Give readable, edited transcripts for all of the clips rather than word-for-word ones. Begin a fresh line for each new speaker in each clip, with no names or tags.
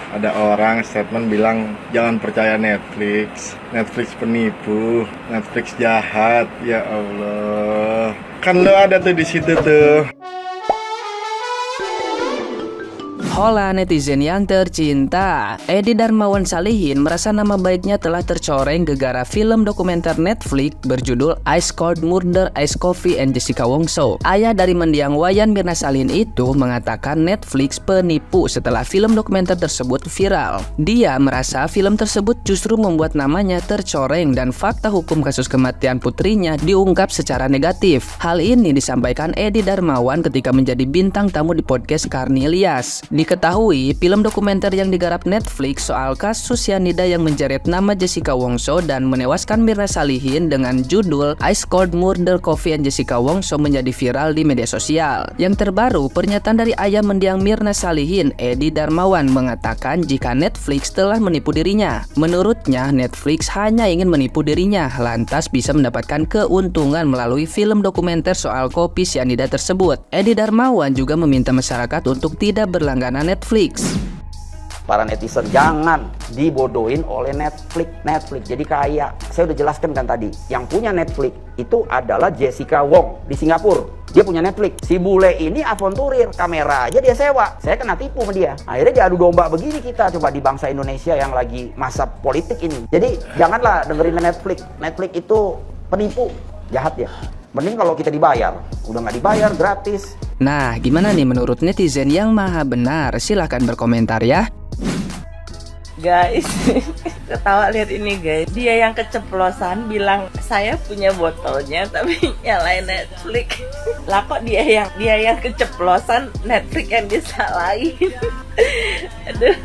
Ada orang statement bilang jangan percaya Netflix. Netflix penipu, Netflix jahat. Ya Allah. Kan lo ada tuh di situ tuh.
Hola netizen yang tercinta, Edi Darmawan Salihin merasa nama baiknya telah tercoreng gegara film dokumenter Netflix berjudul Ice Cold Murder, Ice Coffee and Jessica Wongso. Ayah dari mendiang Wayan Mirna Salihin itu mengatakan Netflix penipu setelah film dokumenter tersebut viral. Dia merasa film tersebut justru membuat namanya tercoreng dan fakta hukum kasus kematian putrinya diungkap secara negatif. Hal ini disampaikan Edi Darmawan ketika menjadi bintang tamu di podcast Karni Ilyas. Diketahui, film dokumenter yang digarap Netflix soal kasus cyanida yang menjeret nama Jessica Wongso dan menewaskan Mirna Salihin dengan judul Ice Cold Murder, Coffee and Jessica Wongso menjadi viral di media sosial. Yang terbaru, pernyataan dari ayah mendiang Mirna Salihin, Edi Darmawan, mengatakan jika Netflix telah menipu dirinya. Menurutnya, Netflix hanya ingin menipu dirinya, lantas bisa mendapatkan keuntungan melalui film dokumenter soal kopi cyanida tersebut. Edi Darmawan juga meminta masyarakat untuk tidak berlangganan Netflix.
Para netizen jangan dibodohin oleh Netflix jadi kaya. Saya udah jelaskan kan tadi, yang punya Netflix itu adalah Jessica Wong di Singapura. Dia punya Netflix. Si bule ini aventurir, kamera aja dia sewa. Saya kena tipu sama dia. Akhirnya diadu domba begini kita coba di bangsa Indonesia yang lagi masa politik ini. Jadi janganlah dengerin Netflix. Netflix itu penipu, jahat ya. Mending kalau kita dibayar. Udah nggak dibayar, gratis.
Nah, gimana nih menurut netizen yang maha benar? Silahkan berkomentar ya.
Guys, ketawa lihat ini guys. Dia yang keceplosan bilang saya punya botolnya tapi nyalain Netflix. Lah kok dia yang keceplosan, Netflix yang disalahin. Aduh,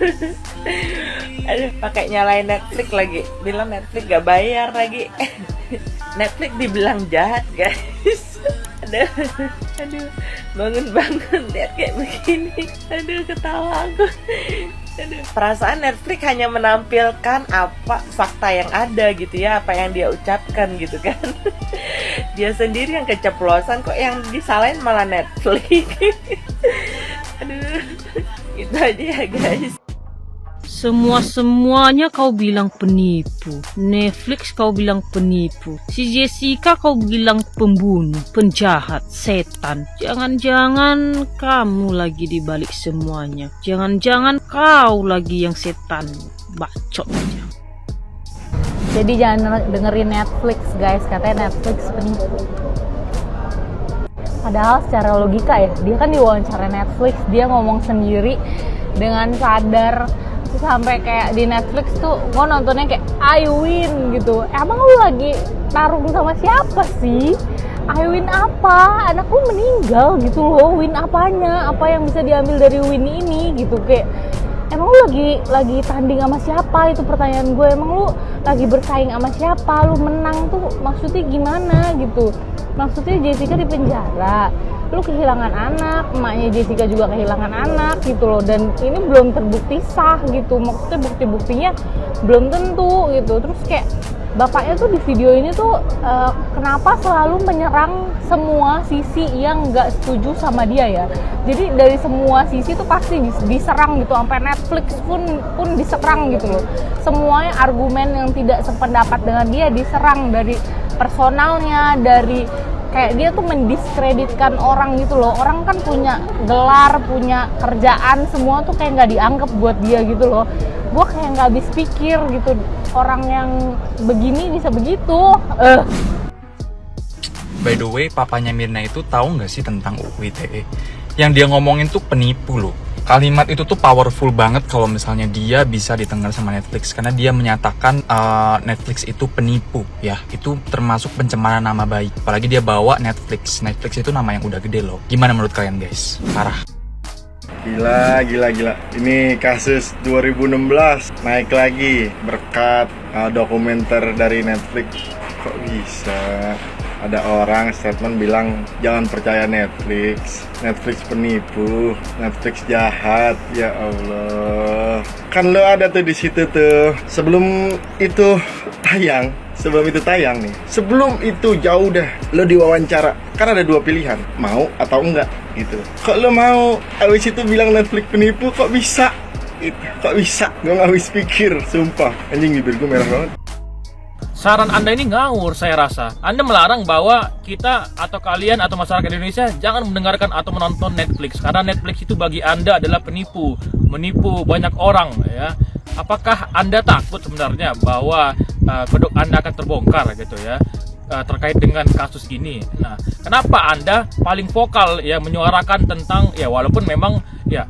pakai nyalain Netflix lagi. Bilang Netflix gak bayar lagi. Netflix dibilang jahat guys. Aduh, bangun lihat kayak begini. Aduh, ketawa aku. Aduh, perasaan Netflix hanya menampilkan apa fakta yang ada gitu ya, apa yang dia ucapkan gitu kan. Dia sendiri yang keceplosan, kok yang disalahin malah Netflix. Aduh, gitu aja ya guys.
Semuanya kau bilang penipu. Netflix kau bilang penipu. Si Jessica kau bilang pembunuh, penjahat, setan. Jangan-jangan kamu lagi di balik semuanya. Jangan-jangan kau lagi yang setan. Bacot aja.
Jadi jangan dengerin Netflix guys, katanya Netflix penipu. Padahal secara logika ya, dia kan diwawancara Netflix, dia ngomong sendiri dengan sadar. Sampai kayak di Netflix tuh gue nontonnya kayak I win gitu. Emang lu lagi tarung sama siapa sih? I win apa? Anakku meninggal gitu loh. Win apanya? Apa yang bisa diambil dari win ini gitu? Kayak emang lu lagi tanding sama siapa? Itu pertanyaan gue. Emang lu lagi bersaing sama siapa? Lu menang tuh maksudnya gimana gitu? Maksudnya Jessica di penjara, lu kehilangan anak, emaknya Jessica juga kehilangan anak gitu loh, dan ini belum terbukti sah gitu, maksudnya bukti-buktinya belum tentu gitu. Terus kayak bapaknya tuh di video ini tuh kenapa selalu menyerang semua sisi yang nggak setuju sama dia ya. Jadi dari semua sisi tuh pasti diserang gitu, sampai Netflix pun diserang gitu loh. Semuanya argumen yang tidak sependapat dengan dia diserang, dari personalnya, dari kayak dia tuh mendiskreditkan orang gitu loh. Orang kan punya gelar, punya kerjaan, semua tuh kayak nggak dianggap buat dia gitu loh. Gue kayak nggak habis pikir gitu, orang yang begini bisa begitu.
By the way, papanya Mirna itu tahu nggak sih tentang UU ITE? Yang dia ngomongin tuh penipu loh. Kalimat itu tuh powerful banget kalau misalnya dia bisa didengar sama Netflix, karena dia menyatakan Netflix itu penipu ya. Itu termasuk pencemaran nama baik. Apalagi dia bawa Netflix itu nama yang udah gede loh. Gimana menurut kalian guys? Parah.
Gila. Ini kasus 2016 naik lagi berkat dokumenter dari Netflix. Kok bisa? Ada orang statement bilang jangan percaya Netflix. Netflix penipu, Netflix jahat. Ya Allah. Kan lo ada tuh di situ tuh. Sebelum itu tayang nih. Sebelum itu jauh dah lo diwawancara. Kan ada dua pilihan, mau atau enggak gitu. Kok lo mau? Abis itu bilang Netflix penipu, kok bisa? Kok bisa? Gue gak habis pikir, sumpah. Anjing, bibir gue merah banget.
Saran Anda ini ngawur saya rasa. Anda melarang bahwa kita atau kalian atau masyarakat Indonesia jangan mendengarkan atau menonton Netflix. Karena Netflix itu bagi Anda adalah penipu. Menipu banyak orang ya. Apakah Anda takut sebenarnya bahwa kedok Anda akan terbongkar gitu ya? Terkait dengan kasus ini. Nah, kenapa Anda paling vokal ya menyuarakan tentang ya walaupun memang ya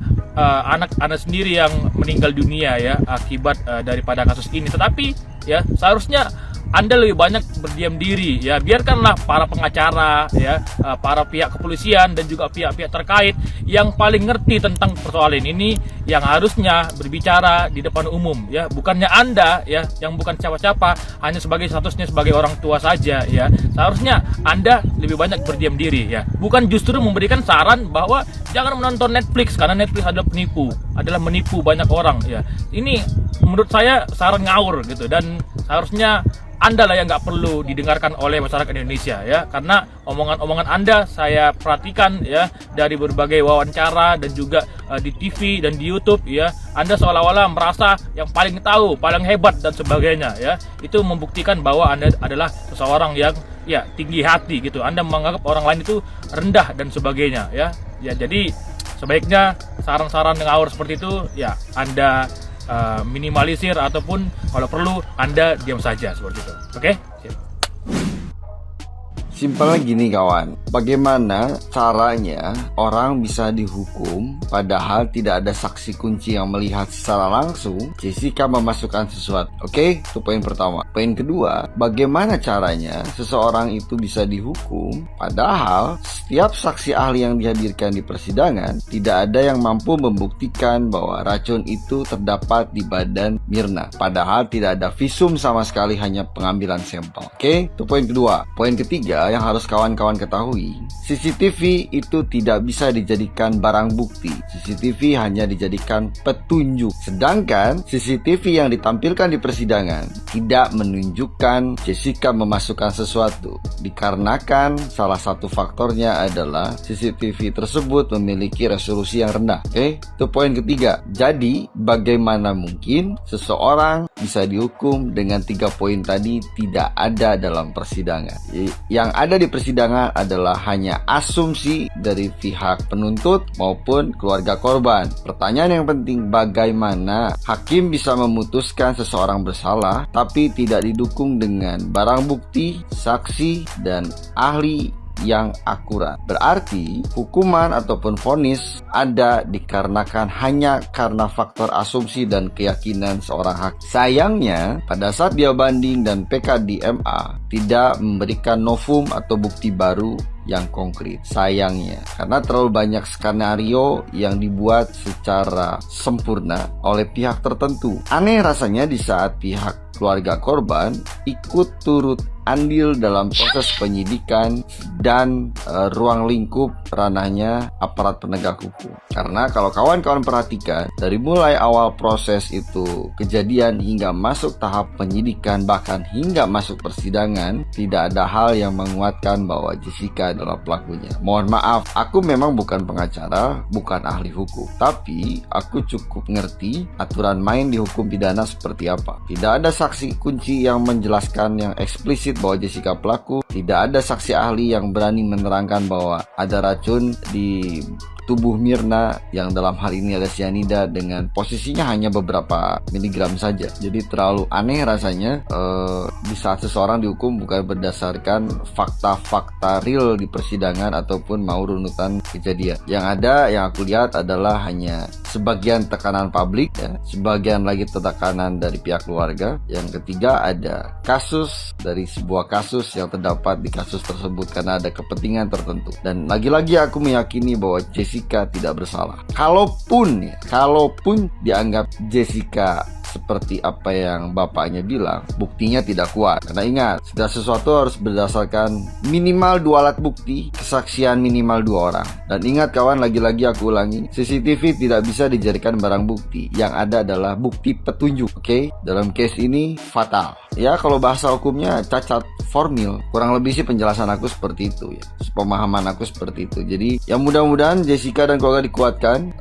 anak Anda sendiri yang meninggal dunia ya akibat daripada kasus ini, tetapi ya seharusnya Anda lebih banyak berdiam diri ya, biarkanlah para pengacara ya, para pihak kepolisian dan juga pihak-pihak terkait yang paling ngerti tentang persoalan ini yang harusnya berbicara di depan umum ya, bukannya Anda ya yang bukan siapa-siapa, hanya sebagai statusnya sebagai orang tua saja ya. Seharusnya Anda lebih banyak berdiam diri ya, bukan justru memberikan saran bahwa jangan menonton Netflix karena Netflix adalah menipu banyak orang ya. Ini menurut saya saran ngawur gitu, dan seharusnya Anda lah yang nggak perlu didengarkan oleh masyarakat Indonesia ya, karena omongan-omongan Anda saya perhatikan ya dari berbagai wawancara dan juga di TV dan di YouTube ya, Anda seolah-olah merasa yang paling tahu, paling hebat dan sebagainya ya. Itu membuktikan bahwa Anda adalah seseorang yang ya tinggi hati gitu. Anda menganggap orang lain itu rendah dan sebagainya ya. Ya jadi sebaiknya saran-saran ngawur seperti itu ya Anda minimalisir, ataupun kalau perlu Anda diam saja seperti itu. Oke?
Simpelnya gini kawan, bagaimana caranya orang bisa dihukum padahal tidak ada saksi kunci yang melihat secara langsung Jessica memasukkan sesuatu. Oke, itu poin pertama. Poin kedua, bagaimana caranya seseorang itu bisa dihukum padahal setiap saksi ahli yang dihadirkan di persidangan tidak ada yang mampu membuktikan bahwa racun itu terdapat di badan Mirna, padahal tidak ada visum sama sekali, hanya pengambilan sampel. Oke, itu poin kedua. Poin ketiga yang harus kawan-kawan ketahui, CCTV itu tidak bisa dijadikan barang bukti. CCTV hanya dijadikan petunjuk. Sedangkan CCTV yang ditampilkan di persidangan tidak menunjukkan Jessica memasukkan sesuatu, dikarenakan salah satu faktornya adalah CCTV tersebut memiliki resolusi yang rendah. Oke, itu poin ketiga. Jadi bagaimana mungkin seseorang bisa dihukum dengan 3 poin tadi tidak ada dalam persidangan? Yang ada di persidangan adalah hanya asumsi dari pihak penuntut maupun keluarga korban. Pertanyaan yang penting, bagaimana hakim bisa memutuskan seseorang bersalah tapi tidak didukung dengan barang bukti, saksi, dan ahli yang akurat? Berarti hukuman ataupun vonis ada dikarenakan hanya karena faktor asumsi dan keyakinan seorang hakim. Sayangnya pada saat dia banding dan PK di MA tidak memberikan novum atau bukti baru yang konkret. Sayangnya karena terlalu banyak skenario yang dibuat secara sempurna oleh pihak tertentu. Aneh rasanya di saat pihak keluarga korban ikut turut andil dalam proses penyidikan dan ruang lingkup ranahnya aparat penegak hukum. Karena kalau kawan-kawan perhatikan, dari mulai awal proses itu kejadian hingga masuk tahap penyidikan, bahkan hingga masuk persidangan, tidak ada hal yang menguatkan bahwa Jessica adalah pelakunya. Mohon maaf, aku memang bukan pengacara, bukan ahli hukum, tapi aku cukup ngerti aturan main di hukum pidana seperti apa. Tidak ada saksi kunci yang menjelaskan yang eksplisit bahwa Jessica pelaku. Tidak ada saksi ahli yang berani menerangkan bahwa ada racun di tubuh Mirna yang dalam hal ini ada cyanida dengan posisinya hanya beberapa miligram saja. Jadi terlalu aneh rasanya di saat seseorang dihukum bukan berdasarkan fakta-fakta real di persidangan ataupun mau runutan kejadian. Yang ada, yang aku lihat adalah hanya sebagian tekanan publik ya, sebagian lagi tekanan dari pihak keluarga. Yang ketiga ada kasus dari sebuah kasus yang terdapat di kasus tersebut karena ada kepentingan tertentu. Dan lagi-lagi aku meyakini bahwa Jessica tidak bersalah. Kalaupun dianggap Jessica seperti apa yang bapaknya bilang, buktinya tidak kuat. Karena ingat, segala sesuatu harus berdasarkan minimal 2 alat bukti, kesaksian minimal 2 orang. Dan ingat kawan, lagi-lagi aku ulangi, CCTV tidak bisa dijadikan barang bukti. Yang ada adalah bukti petunjuk. Oke? Dalam case ini fatal. ya kalau bahasa hukumnya cacat formil. Kurang lebih sih penjelasan aku seperti itu ya, pemahaman aku seperti itu. Jadi ya mudah-mudahan Jessica dan keluarga dikuatkan,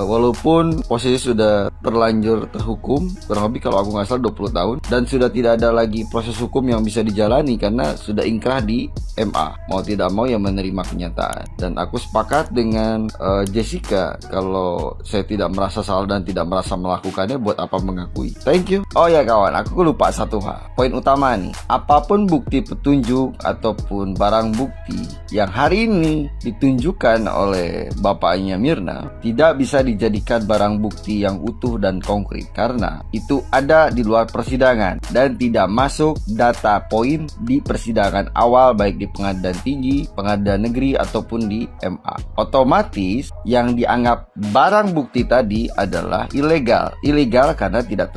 walaupun posisi sudah terlanjur terhukum kurang lebih kalau aku nggak salah 20 tahun, dan sudah tidak ada lagi proses hukum yang bisa dijalani karena sudah ingkrah di MA. Mau tidak mau ya menerima kenyataan. Dan aku sepakat dengan Jessica, kalau saya tidak merasa salah dan tidak merasa melakukannya, buat apa mengakui. Thank you. Oh ya kawan, aku lupa satu hal, poin utama nih. Apapun bukti petunjuk ataupun barang bukti yang hari ini ditunjukkan oleh bapaknya Mirna tidak bisa dijadikan barang bukti yang utuh dan konkret, karena itu ada di luar persidangan dan tidak masuk data poin di persidangan awal, baik di pengadilan tinggi, pengadilan negeri ataupun di MA. Otomatis yang dianggap barang bukti tadi adalah ilegal karena tidak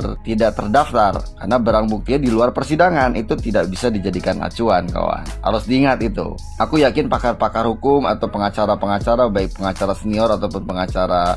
terdaftar, karena barang buktinya di luar persidangan. Itu tidak bisa dijadikan acuan kawan, harus diingat itu. Aku yakin pakar-pakar hukum atau pengacara-pengacara, baik pengacara senior ataupun pengacara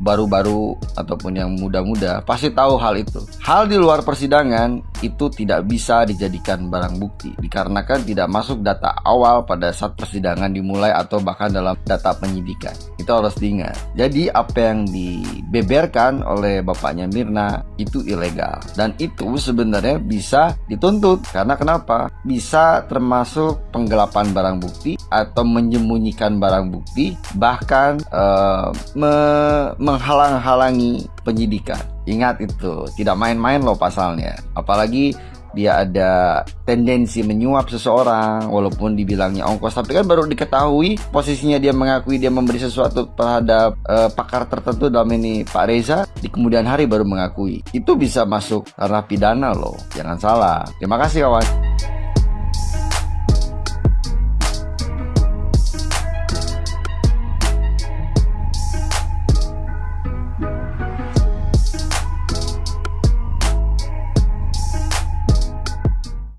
baru-baru ataupun yang muda-muda, pasti tahu hal itu. Hal di luar persidangan itu tidak bisa dijadikan barang bukti dikarenakan tidak masuk data awal pada saat persidangan dimulai atau bahkan dalam data penyidikan. Itu harus diingat. Jadi apa yang dibeberkan oleh bapaknya Mirna itu ilegal, dan itu sebenarnya bisa dituntut. Karena kenapa? Bisa termasuk penggelapan barang bukti atau menyembunyikan barang bukti, bahkan menghalang-halangi penyidikan. Ingat itu, tidak main-main loh pasalnya. Apalagi dia ada tendensi menyuap seseorang walaupun dibilangnya ongkos, tapi kan baru diketahui posisinya dia mengakui dia memberi sesuatu terhadap pakar tertentu, dalam ini Pak Reza, di kemudian hari baru mengakui. Itu bisa masuk ranah pidana loh, jangan salah. Terima kasih kawan.